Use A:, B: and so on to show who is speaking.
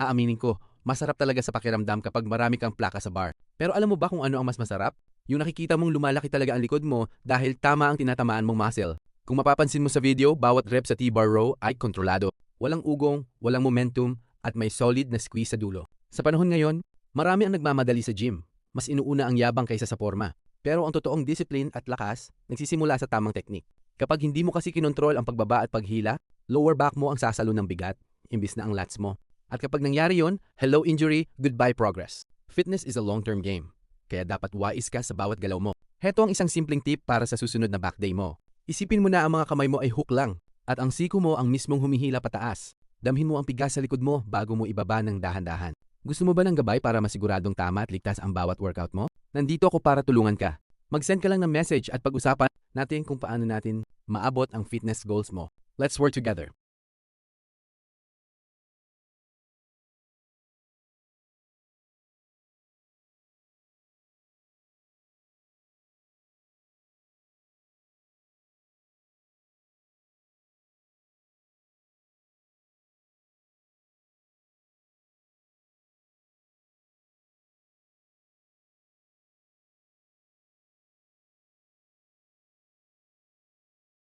A: Aaminin ko, masarap talaga sa pakiramdam kapag marami kang plaka sa bar. Pero alam mo ba kung ano ang mas masarap? Yung nakikita mong lumalaki talaga ang likod mo dahil tama ang tinatamaan mong muscle. Kung mapapansin mo sa video, bawat rep sa T-bar row ay kontrolado. Walang ugong, walang momentum, at may solid na squeeze sa dulo. Sa panahon ngayon, marami ang nagmamadali sa gym. Mas inuuna ang yabang kaysa sa forma. Pero ang totoong discipline at lakas, nagsisimula sa tamang teknik. Kapag hindi mo kasi kinontrol ang pagbaba at paghila, lower back mo ang sasalo ng bigat, imbis na ang lats mo. At kapag nangyari yon, hello injury, goodbye progress. Fitness is a long-term game, kaya dapat wais ka sa bawat galaw mo. Heto ang isang simpleng tip para sa susunod na back day mo. Isipin mo na ang mga kamay mo ay hook lang, at ang siko mo ang mismong humihila pataas. Damhin mo ang pigas sa likod mo bago mo ibaba ng dahan-dahan. Gusto mo ba ng gabay para masiguradong tama at ligtas ang bawat workout mo? Nandito ako para tulungan ka. Mag-send ka lang ng message at pag-usapan natin kung paano natin maabot ang fitness goals mo. Let's work together.